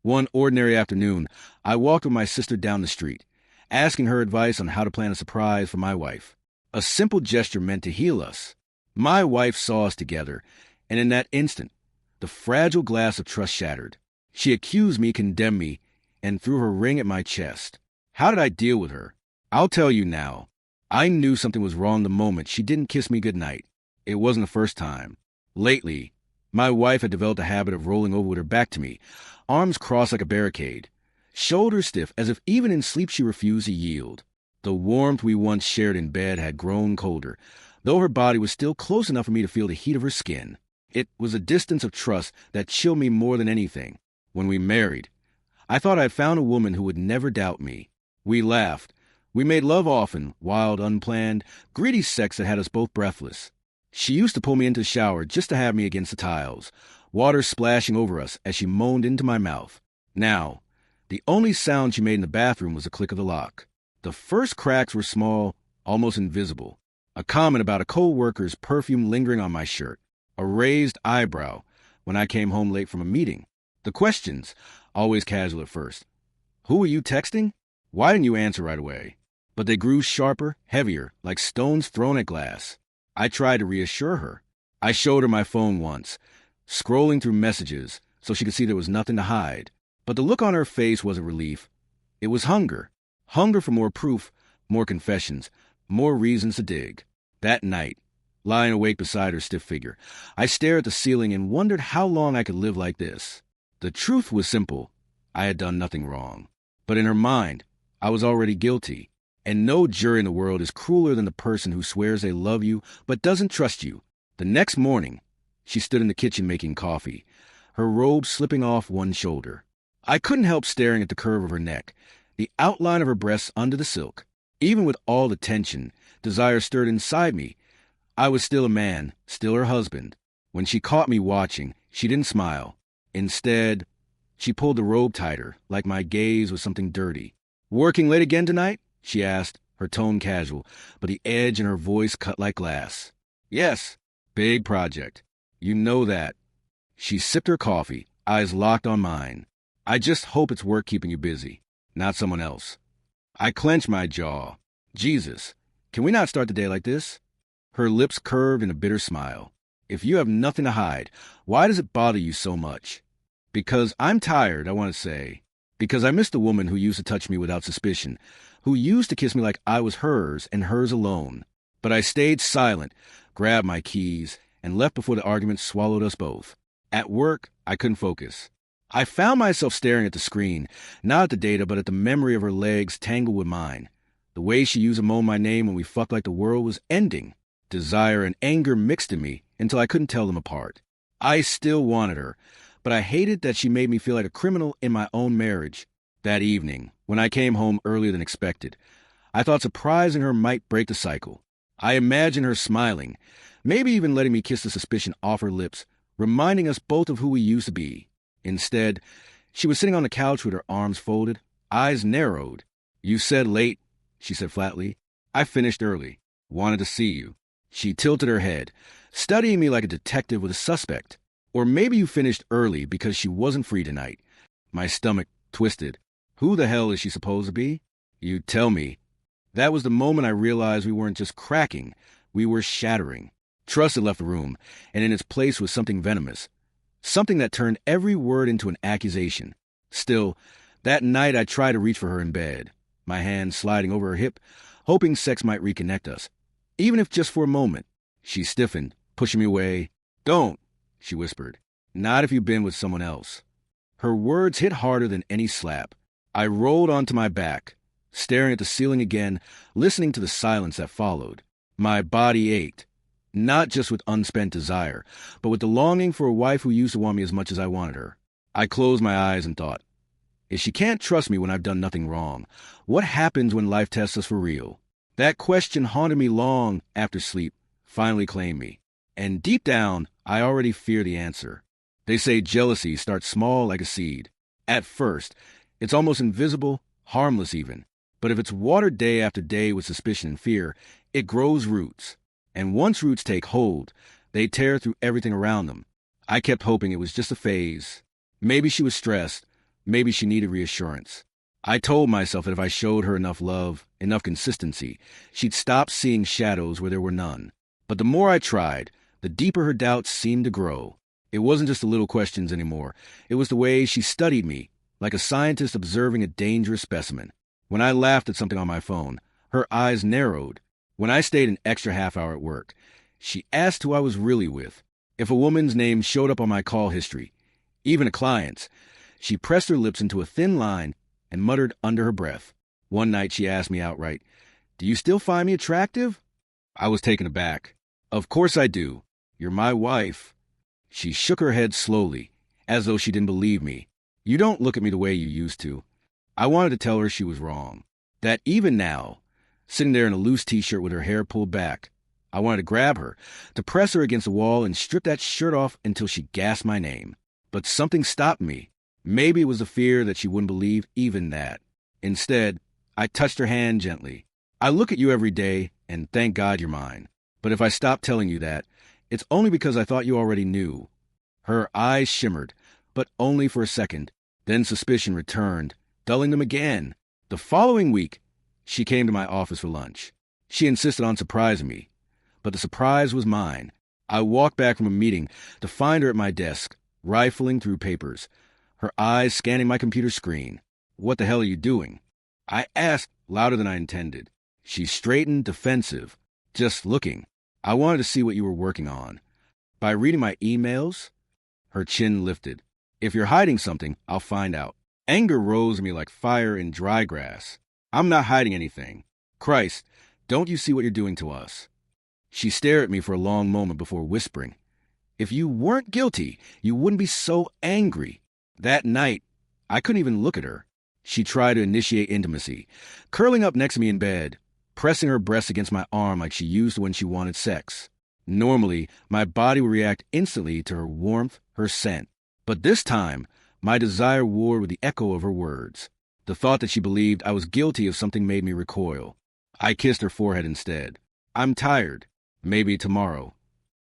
One ordinary afternoon, I walked with my sister down the street, asking her advice on how to plan a surprise for my wife. A simple gesture meant to heal us. My wife saw us together, and in that instant, the fragile glass of trust shattered. She accused me, condemned me, and threw her ring at my chest. How did I deal with her? I'll tell you now. I knew something was wrong the moment she didn't kiss me goodnight. It wasn't the first time. Lately, my wife had developed a habit of rolling over with her back to me, arms crossed like a barricade, shoulders stiff as if even in sleep she refused to yield. The warmth we once shared in bed had grown colder, though her body was still close enough for me to feel the heat of her skin. It was a distance of trust that chilled me more than anything. When we married, I thought I had found a woman who would never doubt me. We laughed. We made love often, wild, unplanned, greedy sex that had us both breathless. She used to pull me into the shower just to have me against the tiles, water splashing over us as she moaned into my mouth. Now, the only sound she made in the bathroom was the click of the lock. The first cracks were small, almost invisible. A comment about a co-worker's perfume lingering on my shirt. A raised eyebrow when I came home late from a meeting. The questions, always casual at first. Who were you texting? Why didn't you answer right away? But they grew sharper, heavier, like stones thrown at glass. I tried to reassure her. I showed her my phone once, scrolling through messages so she could see there was nothing to hide. But the look on her face wasn't relief. It was hunger. Hunger for more proof, more confessions, more reasons to dig. That night, lying awake beside her stiff figure, I stared at the ceiling and wondered how long I could live like this. The truth was simple. I had done nothing wrong. But in her mind, I was already guilty. And no jury in the world is crueler than the person who swears they love you but doesn't trust you. The next morning, she stood in the kitchen making coffee, her robe slipping off one shoulder. I couldn't help staring at the curve of her neck, the outline of her breasts under the silk. Even with all the tension, desire stirred inside me. I was still a man, still her husband. When she caught me watching, she didn't smile. Instead, she pulled the robe tighter, like my gaze was something dirty. Working late again tonight? She asked, her tone casual, but the edge in her voice cut like glass. Yes, big project. You know that. She sipped her coffee, eyes locked on mine. I just hope it's work keeping you busy, not someone else. I clenched my jaw. Jesus, can we not start the day like this? Her lips curved in a bitter smile. If you have nothing to hide, why does it bother you so much? Because I'm tired, I want to say. Because I miss the woman who used to touch me without suspicion, who used to kiss me like I was hers and hers alone. But I stayed silent, grabbed my keys, and left before the argument swallowed us both. At work, I couldn't focus. I found myself staring at the screen, not at the data, but at the memory of her legs tangled with mine. The way she used to moan my name when we fucked like the world was ending. Desire and anger mixed in me until I couldn't tell them apart. I still wanted her, but I hated that she made me feel like a criminal in my own marriage. That evening, when I came home earlier than expected, I thought surprising her might break the cycle. I imagined her smiling, maybe even letting me kiss the suspicion off her lips, reminding us both of who we used to be. Instead, she was sitting on the couch with her arms folded, eyes narrowed. You said late, she said flatly. I finished early. Wanted to see you. She tilted her head, studying me like a detective with a suspect. Or maybe you finished early because she wasn't free tonight. My stomach twisted. Who the hell is she supposed to be? You tell me. That was the moment I realized we weren't just cracking, we were shattering. Trust had left the room, and in its place was something venomous. Something that turned every word into an accusation. Still, that night I tried to reach for her in bed, my hand sliding over her hip, hoping sex might reconnect us. Even if just for a moment. She stiffened, pushing me away. Don't, she whispered. Not if you've been with someone else. Her words hit harder than any slap. I rolled onto my back, staring at the ceiling again, listening to the silence that followed. My body ached, not just with unspent desire, but with the longing for a wife who used to want me as much as I wanted her. I closed my eyes and thought, if she can't trust me when I've done nothing wrong, what happens when life tests us for real? That question haunted me long after sleep finally claimed me. And deep down, I already fear the answer. They say jealousy starts small like a seed. At first, it's almost invisible, harmless even. But if it's watered day after day with suspicion and fear, it grows roots. And once roots take hold, they tear through everything around them. I kept hoping it was just a phase. Maybe she was stressed. Maybe she needed reassurance. I told myself that if I showed her enough love, enough consistency, she'd stop seeing shadows where there were none. But the more I tried, the deeper her doubts seemed to grow. It wasn't just the little questions anymore. It was the way she studied me, like a scientist observing a dangerous specimen. When I laughed at something on my phone, her eyes narrowed. When I stayed an extra half hour at work, she asked who I was really with. If a woman's name showed up on my call history, even a client's, she pressed her lips into a thin line and muttered under her breath. One night she asked me outright, "Do you still find me attractive?" I was taken aback. "Of course I do. You're my wife." She shook her head slowly, as though she didn't believe me. "You don't look at me the way you used to." I wanted to tell her she was wrong. That even now, sitting there in a loose t-shirt with her hair pulled back, I wanted to grab her, to press her against the wall and strip that shirt off until she gasped my name. But something stopped me. Maybe it was the fear that she wouldn't believe even that. Instead, I touched her hand gently. "I look at you every day, and thank God you're mine. But if I stop telling you that, it's only because I thought you already knew." Her eyes shimmered, but only for a second. Then suspicion returned, dulling them again. The following week, she came to my office for lunch. She insisted on surprising me, but the surprise was mine. I walked back from a meeting to find her at my desk, rifling through papers, her eyes scanning my computer screen. "What the hell are you doing?" I asked, louder than I intended. She straightened, defensive. "Just looking. I wanted to see what you were working on." "By reading my emails?" Her chin lifted. "If you're hiding something, I'll find out." Anger rose in me like fire in dry grass. "I'm not hiding anything. Christ, don't you see what you're doing to us?" She stared at me for a long moment before whispering, "If you weren't guilty, you wouldn't be so angry." That night, I couldn't even look at her. She tried to initiate intimacy, curling up next to me in bed, pressing her breast against my arm like she used when she wanted sex. Normally, my body would react instantly to her warmth, her scent. But this time, my desire warred with the echo of her words. The thought that she believed I was guilty of something made me recoil. I kissed her forehead instead. "I'm tired. Maybe tomorrow."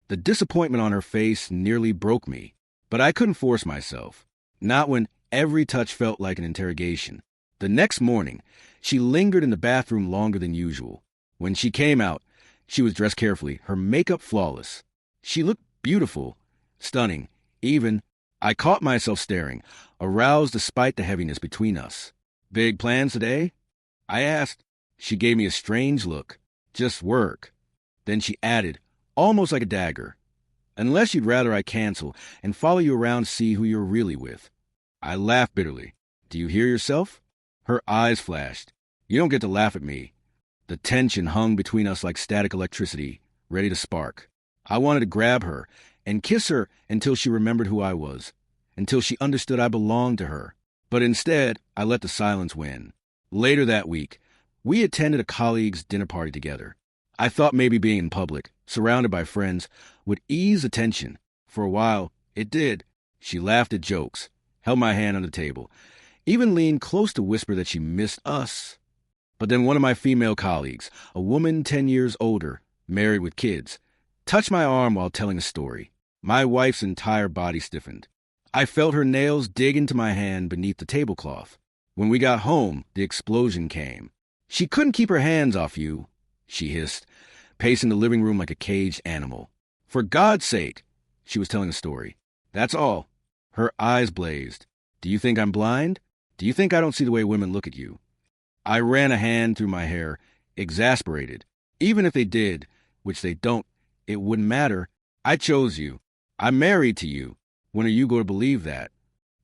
The disappointment on her face nearly broke me, but I couldn't force myself. Not when every touch felt like an interrogation. The next morning, she lingered in the bathroom longer than usual. When she came out, she was dressed carefully, her makeup flawless. She looked beautiful, stunning, even. I caught myself staring, aroused despite the heaviness between us. "Big plans today?" I asked. She gave me a strange look. "Just work." Then she added, almost like a dagger, "Unless you'd rather I cancel and follow you around to see who you're really with." I laughed bitterly. "Do you hear yourself?" Her eyes flashed. "You don't get to laugh at me." The tension hung between us like static electricity, ready to spark. I wanted to grab her and kiss her until she remembered who I was, until she understood I belonged to her. But instead, I let the silence win. Later that week, we attended a colleague's dinner party together. I thought maybe being in public, surrounded by friends, would ease the tension. For a while, it did. She laughed at jokes, held my hand on the table, even leaned close to whisper that she missed us. But then one of my female colleagues, a woman 10 years older, married with kids, touched my arm while telling a story. My wife's entire body stiffened. I felt her nails dig into my hand beneath the tablecloth. When we got home, the explosion came. "She couldn't keep her hands off you," she hissed, pacing the living room like a caged animal. "For God's sake," she was telling a story. "That's all." Her eyes blazed. "Do you think I'm blind? Do you think I don't see the way women look at you?" I ran a hand through my hair, exasperated. Even if they did, which they don't, it wouldn't matter. I chose you. I'm married to you. When are you going to believe that?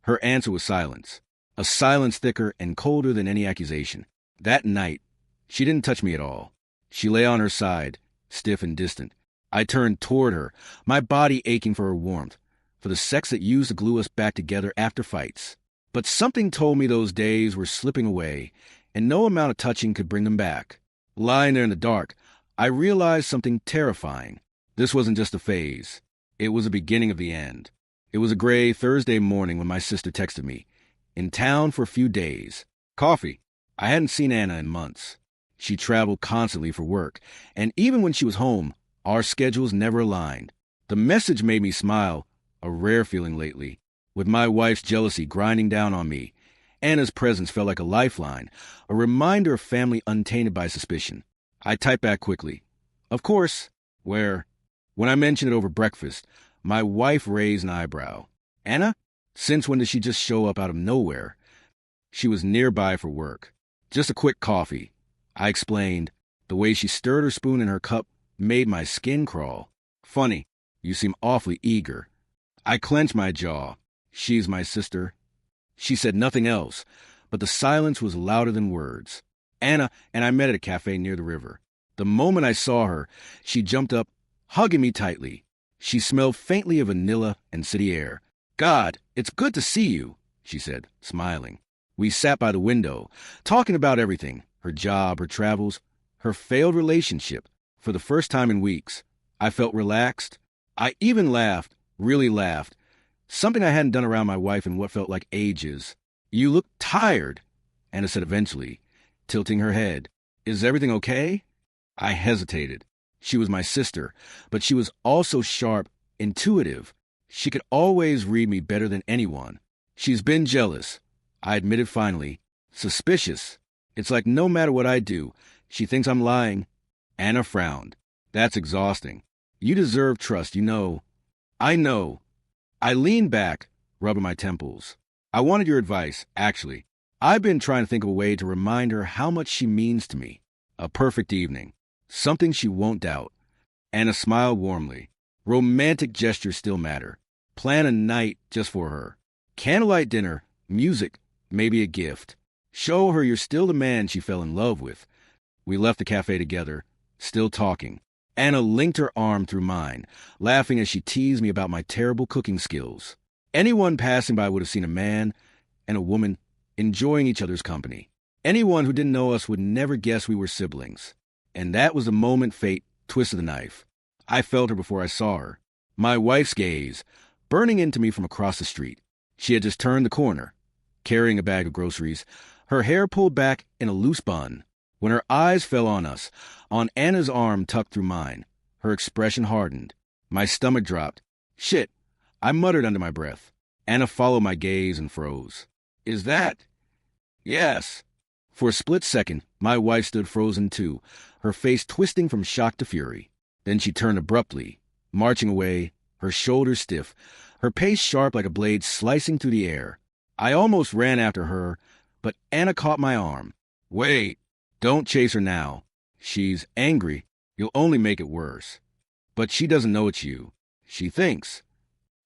Her answer was silence. A silence thicker and colder than any accusation. That night, she didn't touch me at all. She lay on her side, stiff and distant. I turned toward her, my body aching for her warmth, for the sex that used to glue us back together after fights. But something told me those days were slipping away, and no amount of touching could bring them back. Lying there in the dark, I realized something terrifying. This wasn't just a phase. It was the beginning of the end. It was a gray Thursday morning when my sister texted me. In town for a few days. Coffee. I hadn't seen Anna in months. She traveled constantly for work, and even when she was home, our schedules never aligned. The message made me smile, a rare feeling lately. With my wife's jealousy grinding down on me, Anna's presence felt like a lifeline, a reminder of family untainted by suspicion. I typed back quickly. Of course, where? When I mentioned it over breakfast, my wife raised an eyebrow. Anna? Since when did she just show up out of nowhere? She was nearby for work. Just a quick coffee. I explained. The way she stirred her spoon in her cup made my skin crawl. Funny, you seem awfully eager. I clenched my jaw. She's my sister. She said nothing else, but the silence was louder than words. Anna and I met at a cafe near the river. The moment I saw her, she jumped up, hugging me tightly. She smelled faintly of vanilla and city air. God, it's good to see you, she said, smiling. We sat by the window, talking about everything, her job, her travels, her failed relationship. For the first time in weeks, I felt relaxed. I even laughed, really laughed. Something I hadn't done around my wife in what felt like ages. You look tired, Anna said eventually, tilting her head. Is everything okay? I hesitated. She was my sister, but she was also sharp, intuitive. She could always read me better than anyone. She's been jealous, I admitted finally. Suspicious. It's like no matter what I do, she thinks I'm lying. Anna frowned. That's exhausting. You deserve trust, you know. I know. I leaned back, rubbing my temples. I wanted your advice, actually. I've been trying to think of a way to remind her how much she means to me. A perfect evening. Something she won't doubt. Anna smiled warmly. Romantic gestures still matter. Plan a night just for her. Candlelight dinner, music, maybe a gift. Show her you're still the man she fell in love with. We left the cafe together, still talking. Anna linked her arm through mine, laughing as she teased me about my terrible cooking skills. Anyone passing by would have seen a man and a woman enjoying each other's company. Anyone who didn't know us would never guess we were siblings. And that was the moment fate twisted the knife. I felt her before I saw her. My wife's gaze, burning into me from across the street. She had just turned the corner, carrying a bag of groceries, her hair pulled back in a loose bun. When her eyes fell on us, on Anna's arm tucked through mine, her expression hardened. My stomach dropped. Shit, I muttered under my breath. Anna followed my gaze and froze. Is that? Yes. For a split second, my wife stood frozen too, her face twisting from shock to fury. Then she turned abruptly, marching away, her shoulders stiff, her pace sharp like a blade slicing through the air. I almost ran after her, but Anna caught my arm. Wait. Don't chase her now. She's angry. You'll only make it worse. But she doesn't know it's you. She thinks.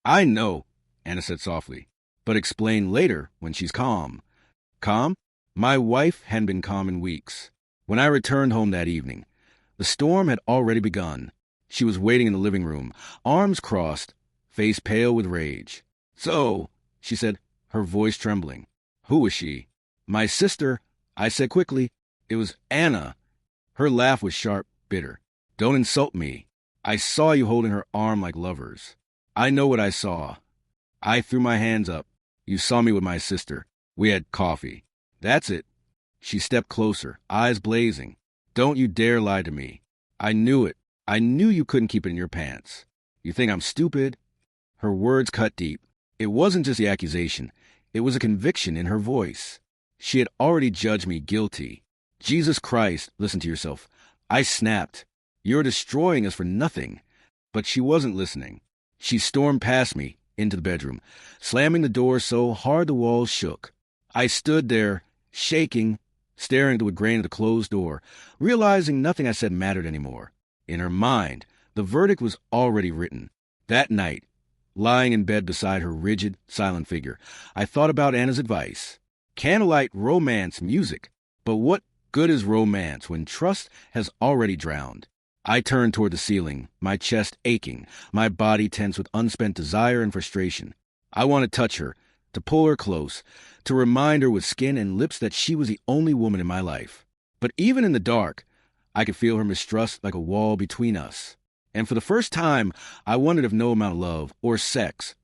I know, Anna said softly, but explain later when she's calm. Calm? My wife hadn't been calm in weeks. When I returned home that evening, the storm had already begun. She was waiting in the living room, arms crossed, face pale with rage. So, she said, her voice trembling. Who was she? My sister, I said quickly. It was Anna. Her laugh was sharp, bitter. Don't insult me. I saw you holding her arm like lovers. I know what I saw. I threw my hands up. You saw me with my sister. We had coffee. That's it. She stepped closer, eyes blazing. Don't you dare lie to me. I knew it. I knew you couldn't keep it in your pants. You think I'm stupid? Her words cut deep. It wasn't just the accusation. It was a conviction in her voice. She had already judged me guilty. Jesus Christ, listen to yourself. I snapped. You're destroying us for nothing. But she wasn't listening. She stormed past me into the bedroom, slamming the door so hard the walls shook. I stood there, shaking, staring through a grain of the closed door, realizing nothing I said mattered anymore. In her mind, the verdict was already written. That night, lying in bed beside her rigid, silent figure, I thought about Anna's advice. Candlelight, romance, music. But what good is romance when trust has already drowned? I turned toward the ceiling, my chest aching, my body tense with unspent desire and frustration. I wanted to touch her, to pull her close, to remind her with skin and lips that she was the only woman in my life. But even in the dark, I could feel her mistrust like a wall between us. And for the first time, I wondered if no amount of love or sex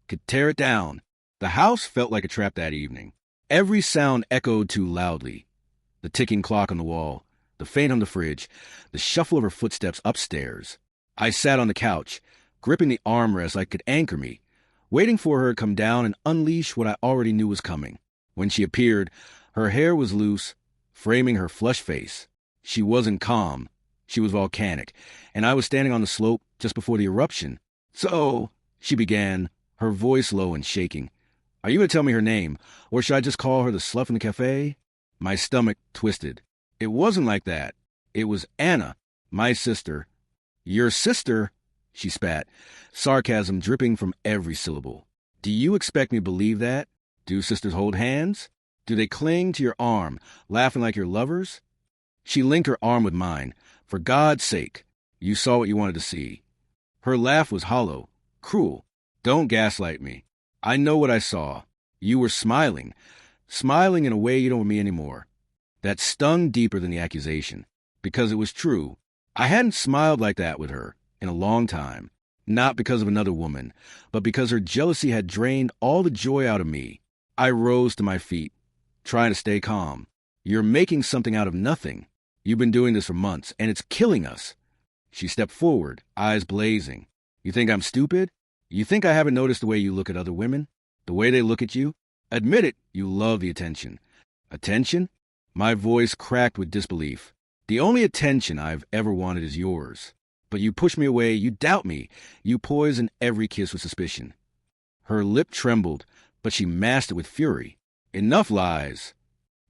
could tear it down. The house felt like a trap that evening. Every sound echoed too loudly. The ticking clock on the wall, the faint on the fridge, the shuffle of her footsteps upstairs. I sat on the couch, gripping the armrest like it could anchor me, waiting for her to come down and unleash what I already knew was coming. When she appeared, her hair was loose, framing her flushed face. She wasn't calm. She was volcanic, and I was standing on the slope just before the eruption. "So," she began, her voice low and shaking, "are you going to tell me her name, or should I just call her the slut from the cafe?" My stomach twisted. It wasn't like that. It was Anna, my sister. "Your sister?" she spat, sarcasm dripping from every syllable. "Do you expect me to believe that? Do sisters hold hands? Do they cling to your arm, laughing like your lovers?" She linked her arm with mine. "For God's sake, you saw what you wanted to see." Her laugh was hollow, cruel. "Don't gaslight me. I know what I saw. You were smiling in a way you don't with me anymore." That stung deeper than the accusation, because it was true. I hadn't smiled like that with her in a long time, not because of another woman, but because her jealousy had drained all the joy out of me. I rose to my feet, trying to stay calm. "You're making something out of nothing. You've been doing this for months, and it's killing us." She stepped forward, eyes blazing. "You think I'm stupid? You think I haven't noticed the way you look at other women? The way they look at you? Admit it, you love the attention." "Attention?" My voice cracked with disbelief. "The only attention I've ever wanted is yours. But you push me away, you doubt me, you poison every kiss with suspicion." Her lip trembled, but she masked it with fury. "Enough lies."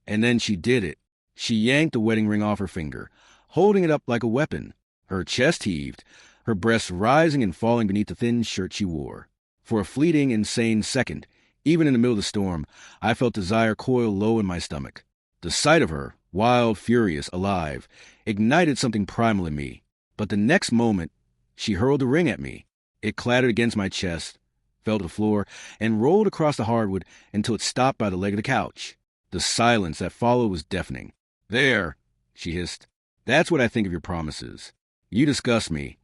And then she did it. She yanked the wedding ring off her finger, holding it up like a weapon. Her chest heaved, her breasts rising and falling beneath the thin shirt she wore. For a fleeting, insane second, even in the middle of the storm, I felt desire coil low in my stomach. The sight of her, wild, furious, alive, ignited something primal in me. But the next moment, she hurled the ring at me. It clattered against my chest, fell to the floor, and rolled across the hardwood until it stopped by the leg of the couch. The silence that followed was deafening. "There," she hissed. "That's what I think of your promises. You disgust me."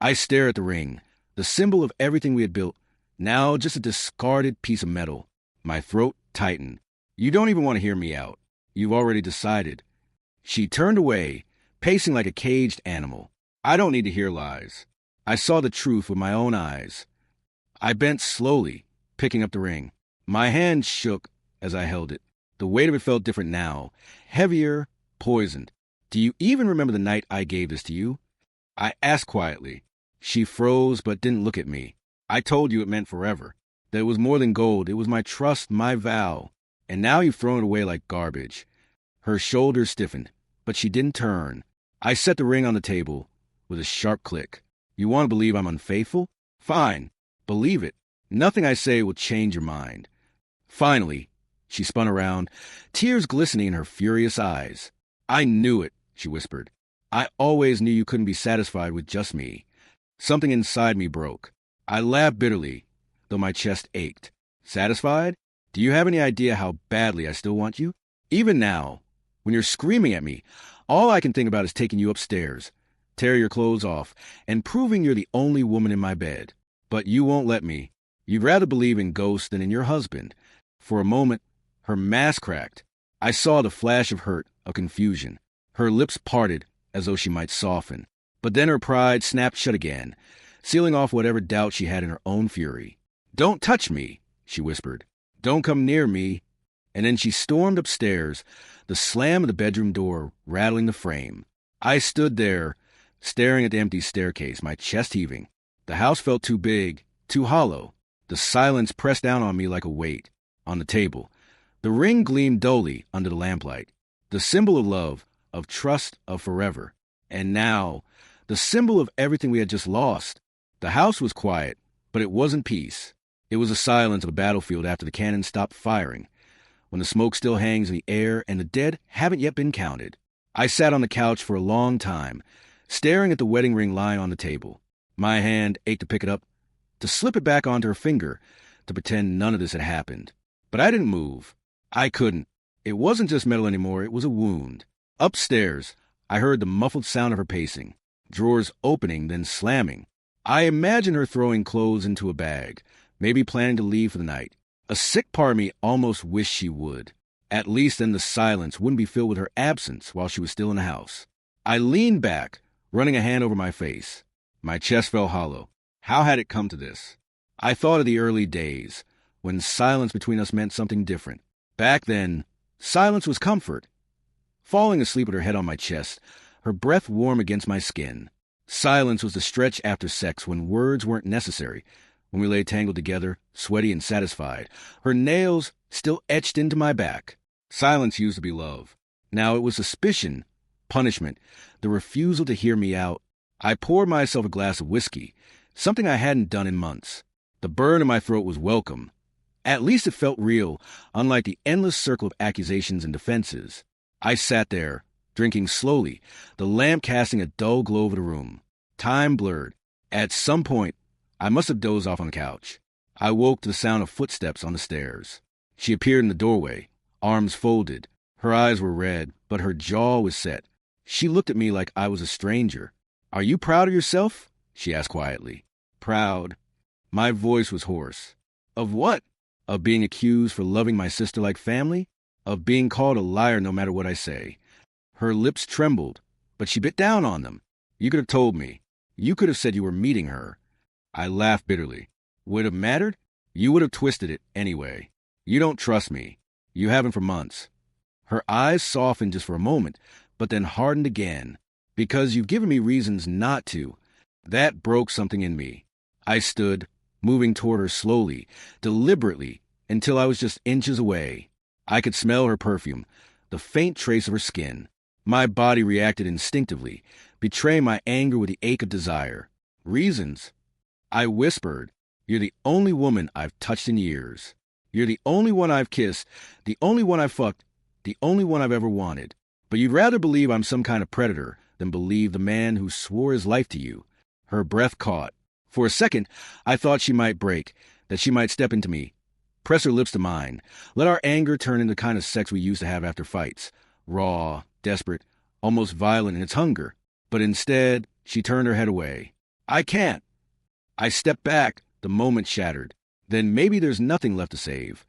I stare at the ring, the symbol of everything we had built, now just a discarded piece of metal. My throat tightened. "You don't even want to hear me out. You've already decided." She turned away, pacing like a caged animal. "I don't need to hear lies. I saw the truth with my own eyes." I bent slowly, picking up the ring. My hand shook as I held it. The weight of it felt different now, heavier, poisoned. "Do you even remember the night I gave this to you?" I asked quietly. She froze but didn't look at me. "I told you it meant forever. That it was more than gold. It was my trust, my vow. And now you've thrown it away like garbage." Her shoulders stiffened, but she didn't turn. I set the ring on the table with a sharp click. "You want to believe I'm unfaithful? Fine. Believe it. Nothing I say will change your mind." Finally, she spun around, tears glistening in her furious eyes. "I knew it," she whispered. "I always knew you couldn't be satisfied with just me." Something inside me broke. I laughed bitterly, though my chest ached. "Satisfied? Do you have any idea how badly I still want you? Even now, when you're screaming at me, all I can think about is taking you upstairs, tearing your clothes off, and proving you're the only woman in my bed. But you won't let me. You'd rather believe in ghosts than in your husband." For a moment, her mask cracked. I saw the flash of hurt, of confusion. Her lips parted as though she might soften. But then her pride snapped shut again, sealing off whatever doubt she had in her own fury. "Don't touch me," she whispered. "Don't come near me." And then she stormed upstairs, the slam of the bedroom door rattling the frame. I stood there, staring at the empty staircase, my chest heaving. The house felt too big, too hollow. The silence pressed down on me like a weight. On the table, the ring gleamed dully under the lamplight. The symbol of love, of trust, of forever. And now, the symbol of everything we had just lost. The house was quiet, but it wasn't peace. It was the silence of a battlefield after the cannon stopped firing, when the smoke still hangs in the air and the dead haven't yet been counted. I sat on the couch for a long time, staring at the wedding ring lying on the table. My hand ached to pick it up, to slip it back onto her finger, to pretend none of this had happened. But I didn't move. I couldn't. It wasn't just metal anymore, it was a wound. Upstairs, I heard the muffled sound of her pacing, drawers opening, then slamming. I imagined her throwing clothes into a bag, maybe planning to leave for the night. A sick part of me almost wished she would. At least then the silence wouldn't be filled with her absence while she was still in the house. I leaned back, running a hand over my face. My chest felt hollow. How had it come to this? I thought of the early days, when silence between us meant something different. Back then, silence was comfort. Falling asleep with her head on my chest, her breath warm against my skin. Silence was the stretch after sex when words weren't necessary, when we lay tangled together, sweaty and satisfied, her nails still etched into my back. Silence used to be love. Now it was suspicion, punishment, the refusal to hear me out. I poured myself a glass of whiskey, something I hadn't done in months. The burn in my throat was welcome. At least it felt real, unlike the endless circle of accusations and defenses. I sat there, drinking slowly, the lamp casting a dull glow over the room. Time blurred. At some point, I must have dozed off on the couch. I woke to the sound of footsteps on the stairs. She appeared in the doorway, arms folded. Her eyes were red, but her jaw was set. She looked at me like I was a stranger. "Are you proud of yourself?" she asked quietly. "Proud." My voice was hoarse. "Of what?" "Of being accused for loving my sister like family? Of being called a liar no matter what I say." Her lips trembled, but she bit down on them. "You could have told me. You could have said you were meeting her." I laughed bitterly. "Would it have mattered? You would have twisted it anyway. You don't trust me. You haven't for months." Her eyes softened just for a moment, but then hardened again. "Because you've given me reasons not to." That broke something in me. I stood, moving toward her slowly, deliberately, until I was just inches away. I could smell her perfume, the faint trace of her skin. My body reacted instinctively, betraying my anger with the ache of desire. "Reasons?" I whispered. "You're the only woman I've touched in years. You're the only one I've kissed, the only one I've fucked, the only one I've ever wanted. But you'd rather believe I'm some kind of predator than believe the man who swore his life to you." Her breath caught. For a second, I thought she might break, that she might step into me, press her lips to mine, let our anger turn into the kind of sex we used to have after fights, raw, desperate, almost violent in its hunger. But instead, she turned her head away. "I can't." I stepped back, the moment shattered. Then maybe there's nothing left to save.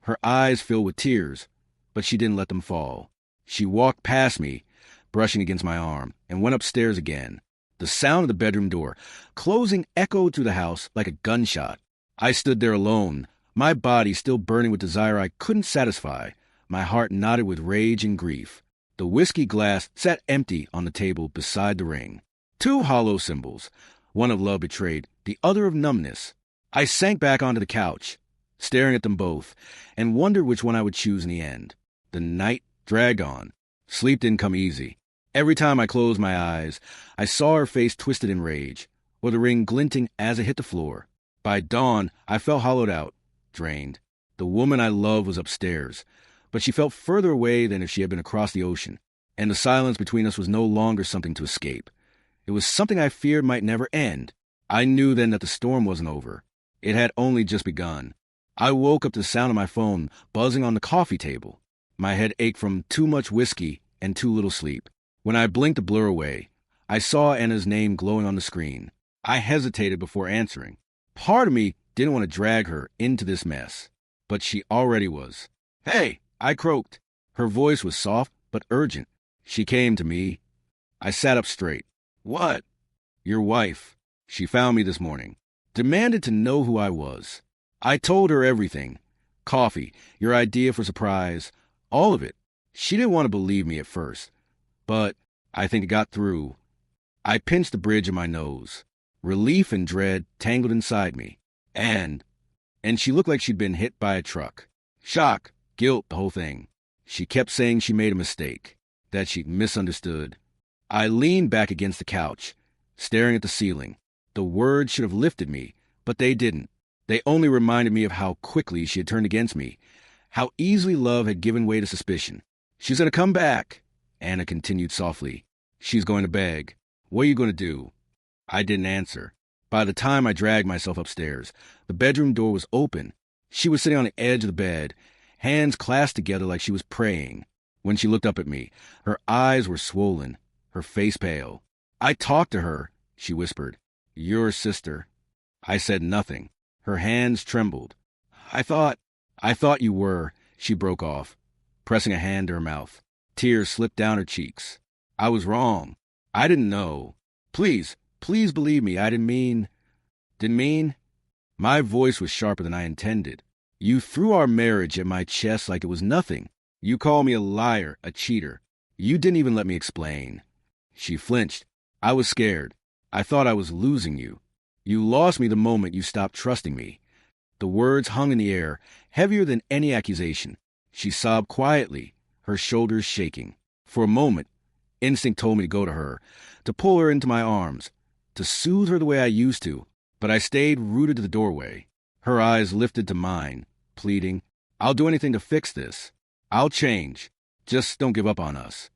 Her eyes filled with tears, but she didn't let them fall. She walked past me, brushing against my arm, and went upstairs again. The sound of the bedroom door, closing, echoed through the house like a gunshot. I stood there alone, my body still burning with desire I couldn't satisfy, my heart knotted with rage and grief. The whiskey glass sat empty on the table beside the ring. Two hollow symbols, one of love betrayed, the other of numbness. I sank back onto the couch, staring at them both, and wondered which one I would choose in the end. The night dragged on. Sleep didn't come easy. Every time I closed my eyes, I saw her face twisted in rage, or the ring glinting as it hit the floor. By dawn, I felt hollowed out, drained. The woman I loved was upstairs, but she felt further away than if she had been across the ocean, and the silence between us was no longer something to escape. It was something I feared might never end. I knew then that the storm wasn't over. It had only just begun. I woke up to the sound of my phone buzzing on the coffee table. My head ached from too much whiskey and too little sleep. When I blinked to blur away, I saw Anna's name glowing on the screen. I hesitated before answering. Part of me didn't want to drag her into this mess, but she already was. "Hey," I croaked. Her voice was soft but urgent. She came to me. I sat up straight. "What?" "Your wife. She found me this morning. Demanded to know who I was. I told her everything. Coffee, your idea for surprise, all of it. She didn't want to believe me at first, but I think it got through." I pinched the bridge of my nose. Relief and dread tangled inside me. And she looked like she'd been hit by a truck. Shock, guilt, the whole thing. She kept saying she made a mistake, that she'd misunderstood. I leaned back against the couch, staring at the ceiling. The words should have lifted me, but they didn't. They only reminded me of how quickly she had turned against me, how easily love had given way to suspicion. "She's going to come back," Anna continued softly. "She's going to beg. What are you going to do?" I didn't answer. By the time I dragged myself upstairs, the bedroom door was open. She was sitting on the edge of the bed, hands clasped together like she was praying. When she looked up at me, her eyes were swollen, her face pale. "I talked to her," she whispered. "Your sister." I said nothing. Her hands trembled. I thought you were," she broke off, pressing a hand to her mouth. Tears slipped down her cheeks. "I was wrong. I didn't know. Please believe me. I didn't mean. My voice was sharper than I intended. You threw our marriage at my chest like it was nothing. You called me a liar, a cheater. You didn't even let me explain. She flinched. I was scared. I thought I was losing you. You lost me the moment you stopped trusting me. The words hung in the air, heavier than any accusation. She sobbed quietly, her shoulders shaking. For a moment, instinct told me to go to her, to pull her into my arms, to soothe her the way I used to, but I stayed rooted to the doorway. Her eyes lifted to mine, pleading, I'll do anything to fix this. I'll change. Just don't give up on us.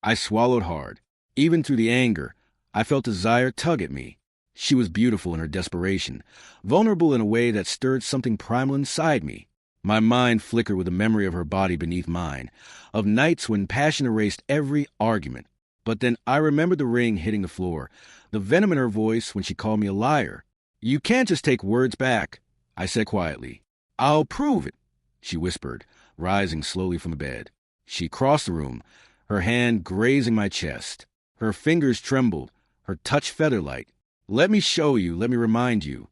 I swallowed hard. Even through the anger, I felt desire tug at me. She was beautiful in her desperation, vulnerable in a way that stirred something primal inside me. My mind flickered with the memory of her body beneath mine, of nights when passion erased every argument. But then I remembered the ring hitting the floor, the venom in her voice when she called me a liar. You can't just take words back, I said quietly. I'll prove it, she whispered, rising slowly from the bed. She crossed the room, her hand grazing my chest. Her fingers trembled, her touch feather-light. Let me show you, let me remind you.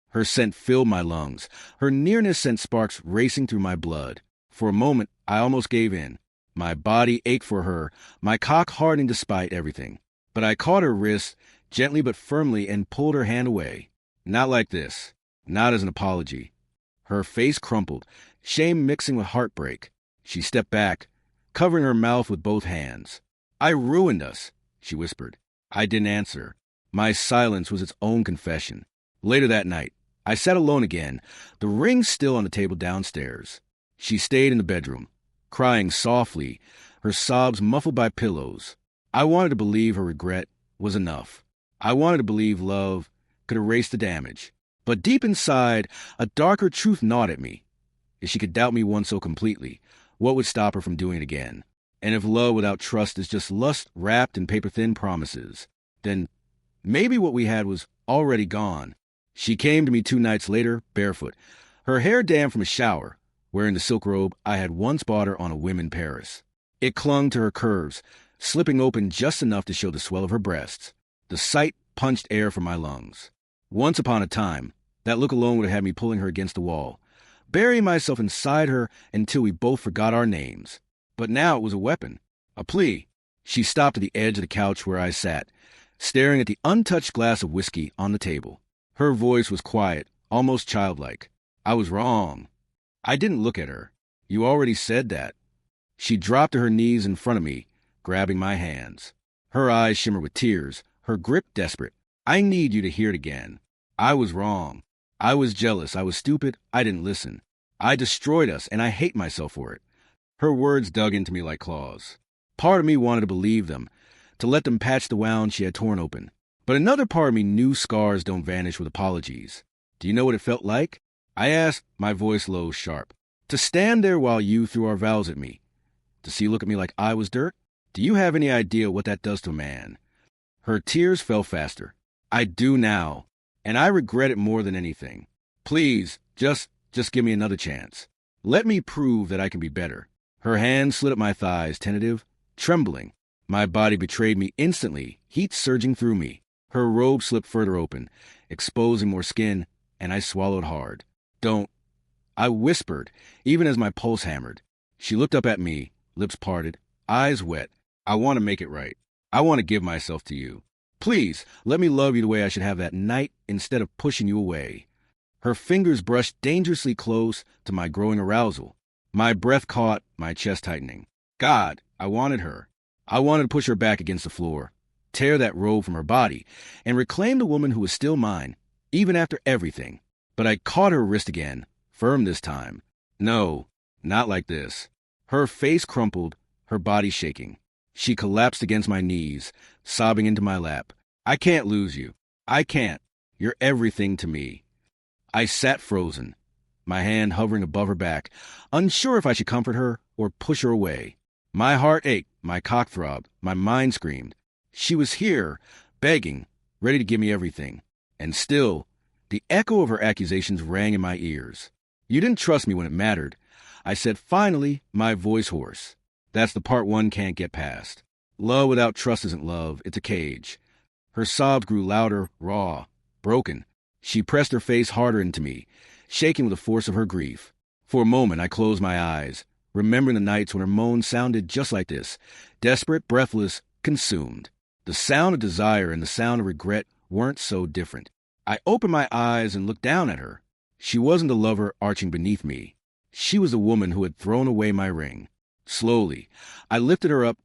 Her scent filled my lungs. Her nearness sent sparks racing through my blood. For a moment, I almost gave in. My body ached for her, my cock hardening despite everything. But I caught her wrist, gently but firmly, and pulled her hand away. Not like this. Not as an apology. Her face crumpled, shame mixing with heartbreak. She stepped back, covering her mouth with both hands. I ruined us, she whispered. I didn't answer. My silence was its own confession. Later that night, I sat alone again, the ring still on the table downstairs. She stayed in the bedroom, crying softly, her sobs muffled by pillows. I wanted to believe her regret was enough. I wanted to believe love could erase the damage. But deep inside, a darker truth gnawed at me. If she could doubt me once so completely, what would stop her from doing it again? And if love without trust is just lust wrapped in paper-thin promises, then maybe what we had was already gone. She came to me 2 nights later, barefoot, her hair damp from a shower, wearing the silk robe I had once bought her on a whim in Paris. It clung to her curves, slipping open just enough to show the swell of her breasts. The sight punched air from my lungs. Once upon a time, that look alone would have had me pulling her against the wall, burying myself inside her until we both forgot our names. But now it was a weapon, a plea. She stopped at the edge of the couch where I sat, staring at the untouched glass of whiskey on the table. Her voice was quiet, almost childlike. I was wrong. I didn't look at her. You already said that. She dropped to her knees in front of me, grabbing my hands. Her eyes shimmered with tears, her grip desperate. I need you to hear it again. I was wrong. I was jealous. I was stupid. I didn't listen. I destroyed us, and I hate myself for it. Her words dug into me like claws. Part of me wanted to believe them, to let them patch the wound she had torn open. But another part of me knew scars don't vanish with apologies. Do you know what it felt like? I asked, my voice low, sharp. To stand there while you threw our vows at me. To see you look at me like I was dirt? Do you have any idea what that does to a man? Her tears fell faster. I do now, and I regret it more than anything. Please, just give me another chance. Let me prove that I can be better. Her hand slid up my thighs, tentative, trembling. My body betrayed me instantly, heat surging through me. Her robe slipped further open, exposing more skin, and I swallowed hard. Don't. I whispered, even as my pulse hammered. She looked up at me, lips parted, eyes wet. I want to make it right. I want to give myself to you. Please, let me love you the way I should have that night instead of pushing you away. Her fingers brushed dangerously close to my growing arousal. My breath caught, my chest tightening. God, I wanted her. I wanted to push her back against the floor, tear that robe from her body, and reclaim the woman who was still mine, even after everything. But I caught her wrist again, firm this time. No, not like this. Her face crumpled, her body shaking. She collapsed against my knees, sobbing into my lap. I can't lose you. I can't. You're everything to me. I sat frozen, my hand hovering above her back, unsure if I should comfort her or push her away. My heart ached, my cock throbbed, my mind screamed. She was here, begging, ready to give me everything. And still, the echo of her accusations rang in my ears. You didn't trust me when it mattered, I said finally, my voice hoarse. That's the part one can't get past. Love without trust isn't love, it's a cage. Her sobs grew louder, raw, broken. She pressed her face harder into me, shaking with the force of her grief. For a moment, I closed my eyes, remembering the nights when her moans sounded just like this, desperate, breathless, consumed. The sound of desire and the sound of regret weren't so different. I opened my eyes and looked down at her. She wasn't the lover arching beneath me. She was the woman who had thrown away my ring. Slowly, I lifted her up,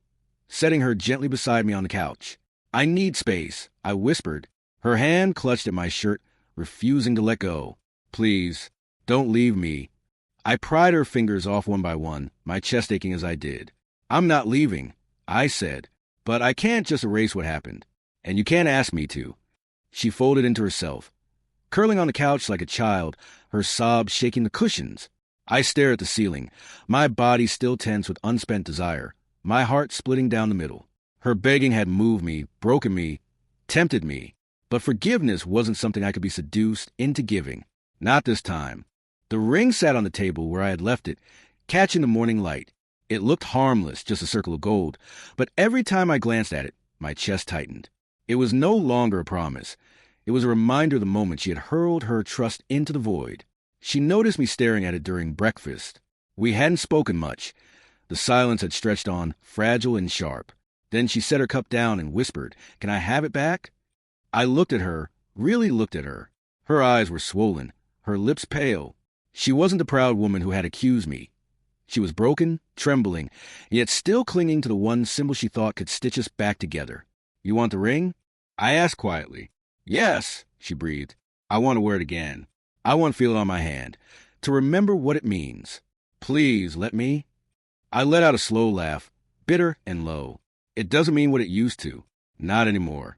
setting her gently beside me on the couch. "I need space," I whispered. Her hand clutched at my shirt, refusing to let go. "Please, don't leave me." I pried her fingers off one by one, my chest aching as I did. "I'm not leaving," I said, "but I can't just erase what happened. And you can't ask me to." She folded into herself, curling on the couch like a child, her sobs shaking the cushions. I stared at the ceiling, my body still tense with unspent desire, my heart splitting down the middle. Her begging had moved me, broken me, tempted me. But forgiveness wasn't something I could be seduced into giving. Not this time. The ring sat on the table where I had left it, catching the morning light. It looked harmless, just a circle of gold, but every time I glanced at it, my chest tightened. It was no longer a promise. It was a reminder of the moment she had hurled her trust into the void. She noticed me staring at it during breakfast. We hadn't spoken much. The silence had stretched on, fragile and sharp. Then she set her cup down and whispered, "Can I have it back?" I looked at her, really looked at her. Her eyes were swollen, her lips pale. She wasn't the proud woman who had accused me. She was broken, trembling, yet still clinging to the one symbol she thought could stitch us back together. "You want the ring?" I asked quietly. "Yes," she breathed. "I want to wear it again. I want to feel it on my hand, to remember what it means. Please let me." I let out a slow laugh, bitter and low. "It doesn't mean what it used to. Not anymore."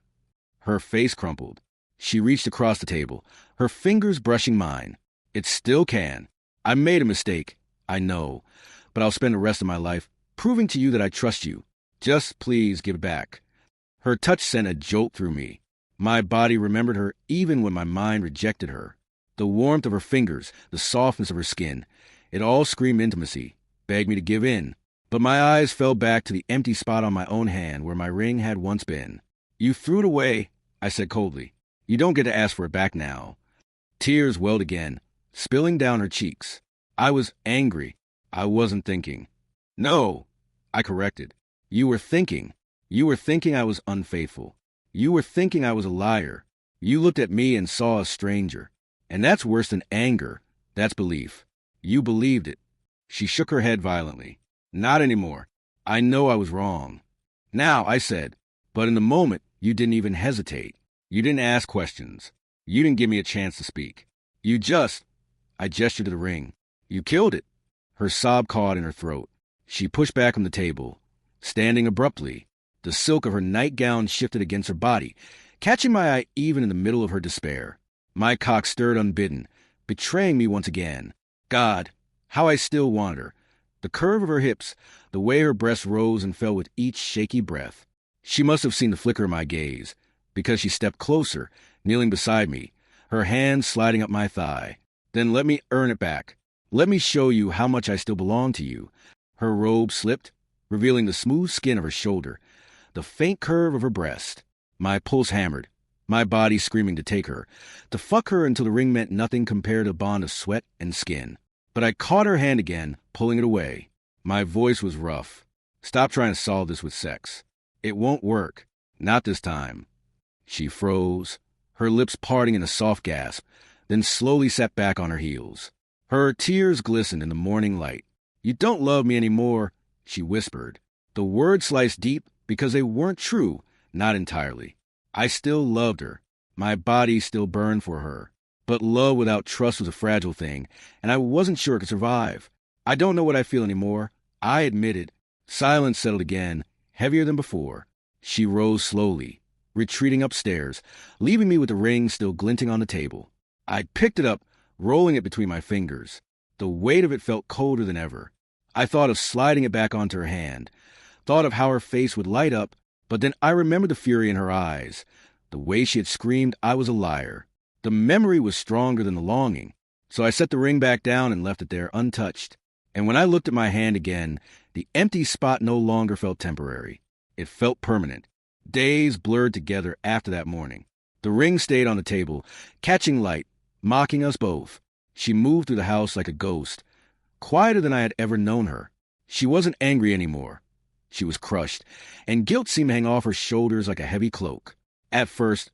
Her face crumpled. She reached across the table, her fingers brushing mine. "It still can. I made a mistake, I know, but I'll spend the rest of my life proving to you that I trust you. Just please give it back." Her touch sent a jolt through me. My body remembered her even when my mind rejected her. The warmth of her fingers, the softness of her skin, it all screamed intimacy, begged me to give in. But my eyes fell back to the empty spot on my own hand where my ring had once been. "You threw it away," I said coldly. "You don't get to ask for it back now." Tears welled again, spilling down her cheeks. I was angry. I wasn't thinking. "No," I corrected. "You were thinking. You were thinking I was unfaithful. You were thinking I was a liar. You looked at me and saw a stranger. And that's worse than anger. That's belief. You believed it." She shook her head violently. "Not anymore. I know I was wrong." "Now," I said, "but in the moment, you didn't even hesitate. You didn't ask questions. You didn't give me a chance to speak. You just—" I gestured to the ring. "You killed it." Her sob caught in her throat. She pushed back from the table, standing abruptly. The silk of her nightgown shifted against her body, catching my eye even in the middle of her despair. My cock stirred unbidden, betraying me once again. God, how I still wanted her. The curve of her hips, the way her breasts rose and fell with each shaky breath. She must have seen the flicker of my gaze, because she stepped closer, kneeling beside me, her hand sliding up my thigh. "Then let me earn it back. Let me show you how much I still belong to you." Her robe slipped, revealing the smooth skin of her shoulder, the faint curve of her breast. My pulse hammered, my body screaming to take her, to fuck her until the ring meant nothing compared to a bond of sweat and skin. But I caught her hand again, pulling it away. My voice was rough. "Stop trying to solve this with sex. It won't work. Not this time." She froze, her lips parting in a soft gasp, then slowly sat back on her heels. Her tears glistened in the morning light. "You don't love me anymore," she whispered. The words sliced deep because they weren't true, not entirely. I still loved her. My body still burned for her. But love without trust was a fragile thing, and I wasn't sure it could survive. "I don't know what I feel anymore," I admitted. Silence settled again, heavier than before. She rose slowly, retreating upstairs, leaving me with the ring still glinting on the table. I picked it up, rolling it between my fingers. The weight of it felt colder than ever. I thought of sliding it back onto her hand, thought of how her face would light up, but then I remembered the fury in her eyes, the way she had screamed I was a liar. The memory was stronger than the longing, so I set the ring back down and left it there untouched. And when I looked at my hand again, the empty spot no longer felt temporary. It felt permanent. Days blurred together after that morning. The ring stayed on the table, catching light, mocking us both. She moved through the house like a ghost, quieter than I had ever known her. She wasn't angry anymore. She was crushed, and guilt seemed to hang off her shoulders like a heavy cloak. At first,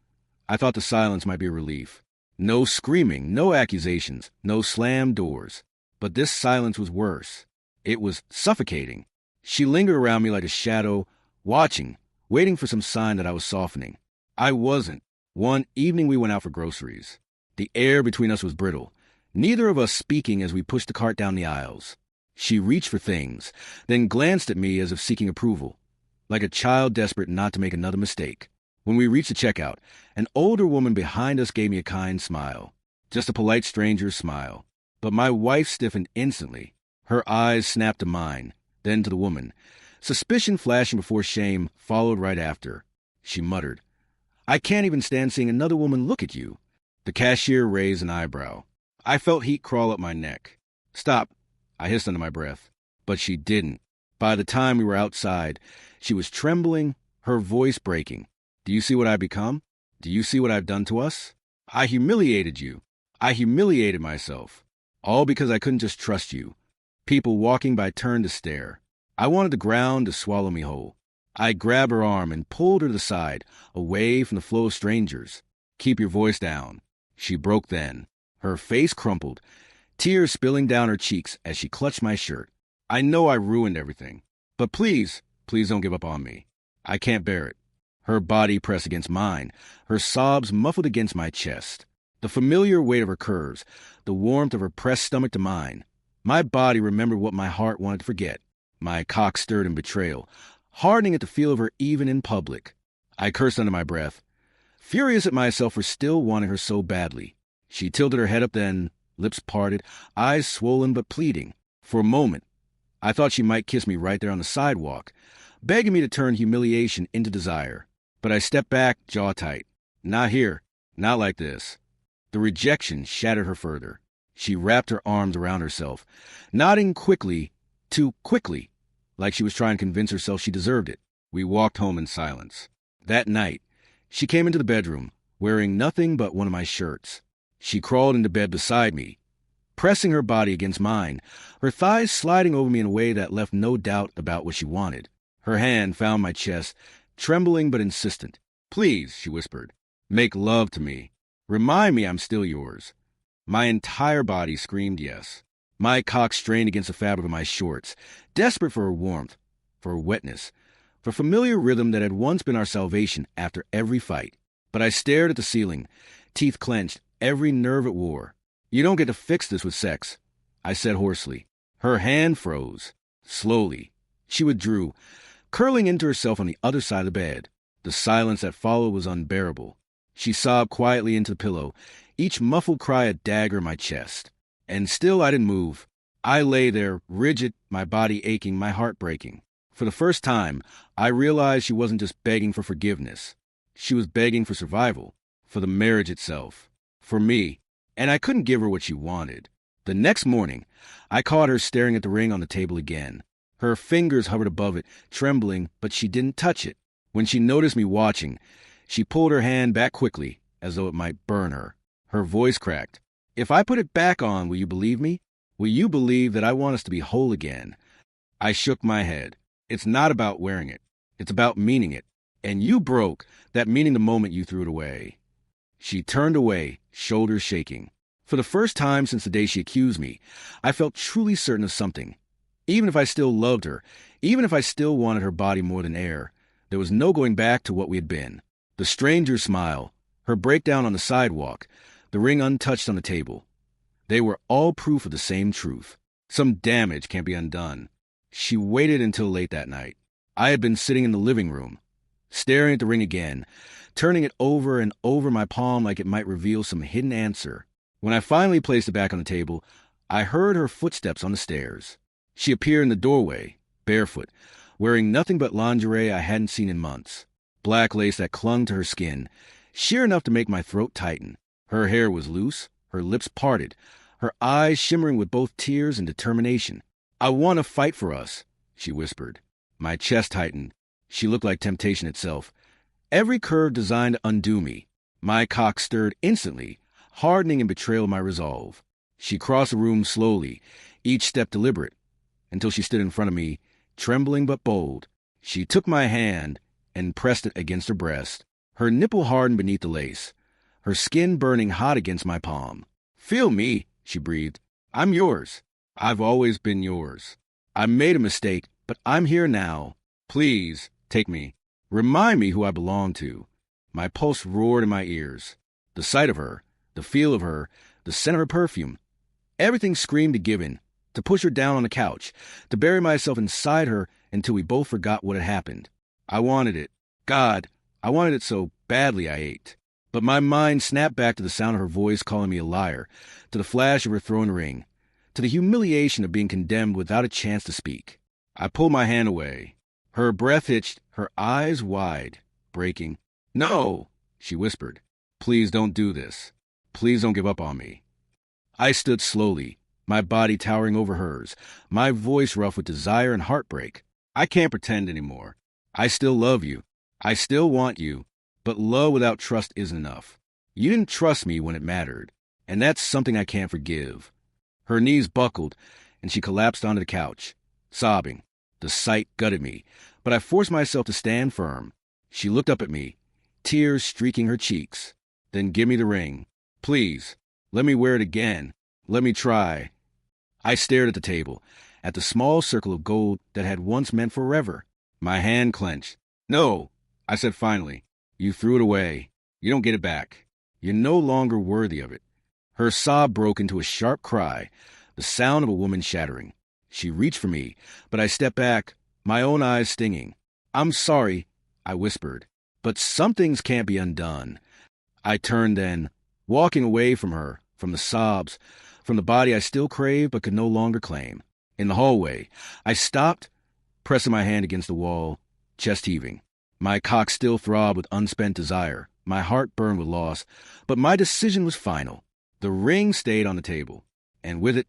I thought the silence might be a relief. No screaming, no accusations, no slammed doors. But this silence was worse. It was suffocating. She lingered around me like a shadow, watching, waiting for some sign that I was softening. I wasn't. One evening we went out for groceries. The air between us was brittle, neither of us speaking as we pushed the cart down the aisles. She reached for things, then glanced at me as if seeking approval, like a child desperate not to make another mistake. When we reached the checkout, an older woman behind us gave me a kind smile. Just a polite stranger's smile. But my wife stiffened instantly. Her eyes snapped to mine, then to the woman. Suspicion flashing before shame followed right after. She muttered, "I can't even stand seeing another woman look at you." The cashier raised an eyebrow. I felt heat crawl up my neck. "Stop," I hissed under my breath. But she didn't. By the time we were outside, she was trembling, her voice breaking. "Do you see what I've become? Do you see what I've done to us? I humiliated you. I humiliated myself. All because I couldn't just trust you." People walking by turned to stare. I wanted the ground to swallow me whole. I grabbed her arm and pulled her to the side, away from the flow of strangers. "Keep your voice down." She broke then. Her face crumpled, tears spilling down her cheeks as she clutched my shirt. "I know I ruined everything, but please, please don't give up on me. I can't bear it." Her body pressed against mine, her sobs muffled against my chest. The familiar weight of her curves, the warmth of her pressed stomach to mine. My body remembered what my heart wanted to forget. My cock stirred in betrayal, hardening at the feel of her even in public. I cursed under my breath, furious at myself for still wanting her so badly. She tilted her head up then, lips parted, eyes swollen but pleading. For a moment, I thought she might kiss me right there on the sidewalk, begging me to turn humiliation into desire. But I stepped back, jaw tight. "Not here. Not like this." The rejection shattered her further. She wrapped her arms around herself, nodding quickly, too quickly, like she was trying to convince herself she deserved it. We walked home in silence. That night, she came into the bedroom, wearing nothing but one of my shirts. She crawled into bed beside me, pressing her body against mine, her thighs sliding over me in a way that left no doubt about what she wanted. Her hand found my chest, trembling but insistent. "Please," she whispered, "make love to me. Remind me I'm still yours." My entire body screamed yes. My cock strained against the fabric of my shorts, desperate for her warmth, for her wetness, for familiar rhythm that had once been our salvation after every fight. But I stared at the ceiling, teeth clenched, every nerve at war. "You don't get to fix this with sex," I said hoarsely. Her hand froze. Slowly, she withdrew, curling into herself on the other side of the bed. The silence that followed was unbearable. She sobbed quietly into the pillow, each muffled cry a dagger in my chest. And still I didn't move. I lay there, rigid, my body aching, my heart breaking. For the first time, I realized she wasn't just begging for forgiveness. She was begging for survival, for the marriage itself, for me, and I couldn't give her what she wanted. The next morning, I caught her staring at the ring on the table again. Her fingers hovered above it, trembling, but she didn't touch it. When she noticed me watching, she pulled her hand back quickly, as though it might burn her. Her voice cracked. "If I put it back on, will you believe me? Will you believe that I want us to be whole again?" I shook my head. "It's not about wearing it. It's about meaning it. And you broke that meaning the moment you threw it away." She turned away, shoulders shaking. For the first time since the day she accused me, I felt truly certain of something. Even if I still loved her, even if I still wanted her body more than air, there was no going back to what we had been. The stranger's smile, her breakdown on the sidewalk, the ring untouched on the table. They were all proof of the same truth. Some damage can't be undone. She waited until late that night. I had been sitting in the living room, staring at the ring again, turning it over and over my palm like it might reveal some hidden answer. When I finally placed it back on the table, I heard her footsteps on the stairs. She appeared in the doorway, barefoot, wearing nothing but lingerie I hadn't seen in months. Black lace that clung to her skin, sheer enough to make my throat tighten. Her hair was loose, her lips parted, her eyes shimmering with both tears and determination. "I want to fight for us," she whispered. My chest tightened. She looked like temptation itself. Every curve designed to undo me. My cock stirred instantly, hardening in betrayal of my resolve. She crossed the room slowly, each step deliberate, until she stood in front of me, trembling but bold. She took my hand and pressed it against her breast. Her nipple hardened beneath the lace, her skin burning hot against my palm. "Feel me," she breathed. "I'm yours. I've always been yours. I made a mistake, but I'm here now. Please, take me. Remind me who I belong to." My pulse roared in my ears. The sight of her, the feel of her, the scent of her perfume. Everything screamed to give in, to push her down on the couch, to bury myself inside her until we both forgot what had happened. I wanted it. God, I wanted it so badly I ached. But my mind snapped back to the sound of her voice calling me a liar, to the flash of her throwing the ring, to the humiliation of being condemned without a chance to speak. I pulled my hand away. Her breath hitched, her eyes wide, breaking. "No," she whispered. "Please don't do this. Please don't give up on me." I stood slowly, my body towering over hers, my voice rough with desire and heartbreak. "I can't pretend anymore. I still love you. I still want you. But love without trust isn't enough. You didn't trust me when it mattered, and that's something I can't forgive." Her knees buckled, and she collapsed onto the couch, sobbing. The sight gutted me, but I forced myself to stand firm. She looked up at me, tears streaking her cheeks. "Then give me the ring. Please, let me wear it again. Let me try." I stared at the table, at the small circle of gold that had once meant forever. My hand clenched. "No," I said finally. "You threw it away. You don't get it back. You're no longer worthy of it." Her sob broke into a sharp cry, the sound of a woman shattering. She reached for me, but I stepped back, my own eyes stinging. "I'm sorry," I whispered, "but some things can't be undone." I turned then, walking away from her, from the sobs, from the body I still craved but could no longer claim. In the hallway, I stopped, pressing my hand against the wall, chest heaving. My cock still throbbed with unspent desire. My heart burned with loss, but my decision was final. The ring stayed on the table, and with it,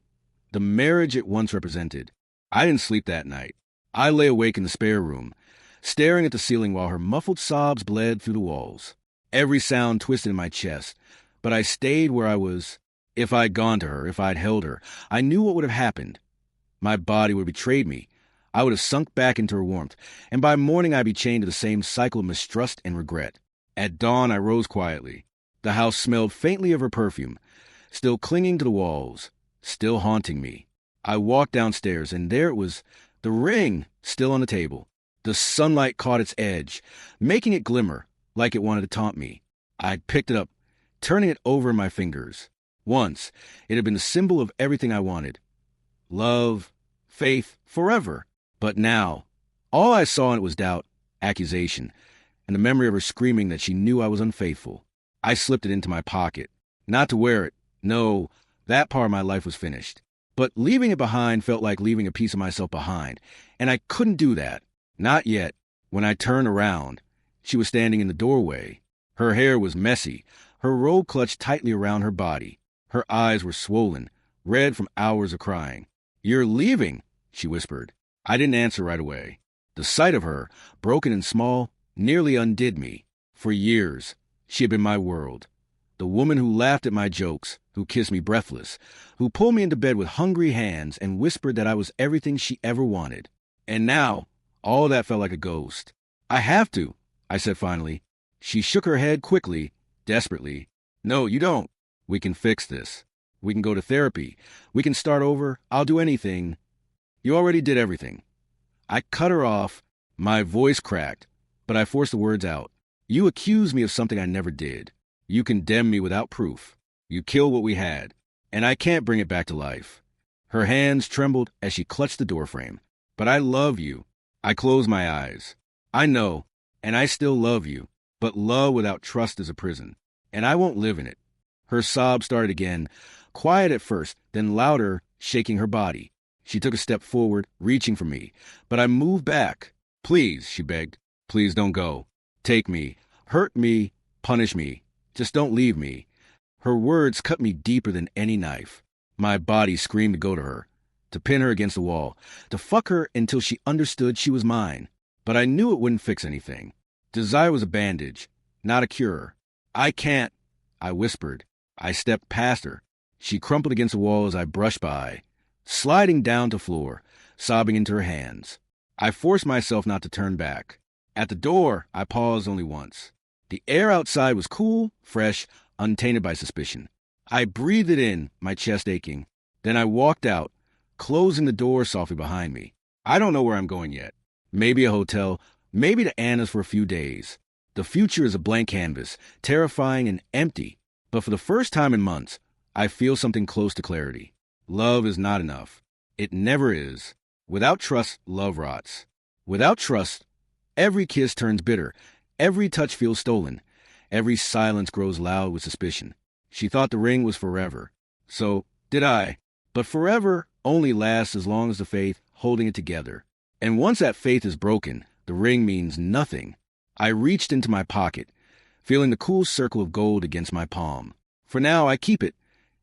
the marriage it once represented. I didn't sleep that night. I lay awake in the spare room, staring at the ceiling while her muffled sobs bled through the walls. Every sound twisted in my chest, but I stayed where I was. If I'd gone to her, if I'd held her, I knew what would have happened. My body would have betrayed me. I would have sunk back into her warmth, and by morning I'd be chained to the same cycle of mistrust and regret. At dawn, I rose quietly. The house smelled faintly of her perfume, still clinging to the walls, still haunting me. I walked downstairs, and there it was, the ring, still on the table. The sunlight caught its edge, making it glimmer, like it wanted to taunt me. I'd picked it up, turning it over in my fingers. Once, it had been the symbol of everything I wanted. Love, faith, forever. But now, all I saw in it was doubt, accusation, and the memory of her screaming that she knew I was unfaithful. I slipped it into my pocket. Not to wear it. No, that part of my life was finished. But leaving it behind felt like leaving a piece of myself behind, and I couldn't do that. Not yet. When I turned around, she was standing in the doorway. Her hair was messy, her robe clutched tightly around her body. Her eyes were swollen, red from hours of crying. "You're leaving," she whispered. I didn't answer right away. The sight of her, broken and small, nearly undid me. For years, she had been my world. The woman who laughed at my jokes, who kissed me breathless, who pulled me into bed with hungry hands and whispered that I was everything she ever wanted. And now, all that felt like a ghost. "I have to," I said finally. She shook her head quickly, desperately. "No, you don't. We can fix this. We can go to therapy. We can start over. I'll do anything. You already did everything." I cut her off. My voice cracked, but I forced the words out. "You accuse me of something I never did. You condemn me without proof. You kill what we had, and I can't bring it back to life." Her hands trembled as she clutched the doorframe. "But I love you." I closed my eyes. "I know, and I still love you, but love without trust is a prison, and I won't live in it." Her sobs started again, quiet at first, then louder, shaking her body. She took a step forward, reaching for me, but I moved back. "Please," she begged. "Please don't go. Take me. Hurt me. Punish me. Just don't leave me." Her words cut me deeper than any knife. My body screamed to go to her, to pin her against the wall, to fuck her until she understood she was mine. But I knew it wouldn't fix anything. Desire was a bandage, not a cure. "I can't," I whispered. I stepped past her. She crumpled against the wall as I brushed by. sliding down to floor, sobbing into her hands. I forced myself not to turn back. At the door, I paused only once. The air outside was cool, fresh, untainted by suspicion. I breathed it in, my chest aching. Then I walked out, closing the door softly behind me. I don't know where I'm going yet. Maybe a hotel, maybe to Anna's for a few days. The future is a blank canvas, terrifying and empty. But for the first time in months, I feel something close to clarity. Love is not enough. It never is. Without trust, love rots. Without trust, every kiss turns bitter. Every touch feels stolen. Every silence grows loud with suspicion. She thought the ring was forever. So did I. But forever only lasts as long as the faith holding it together. And once that faith is broken, the ring means nothing. I reached into my pocket, feeling the cool circle of gold against my palm. For now, I keep it,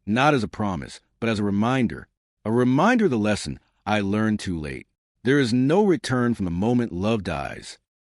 not as a promise, but as a reminder of the lesson I learned too late. There is no return from the moment love dies.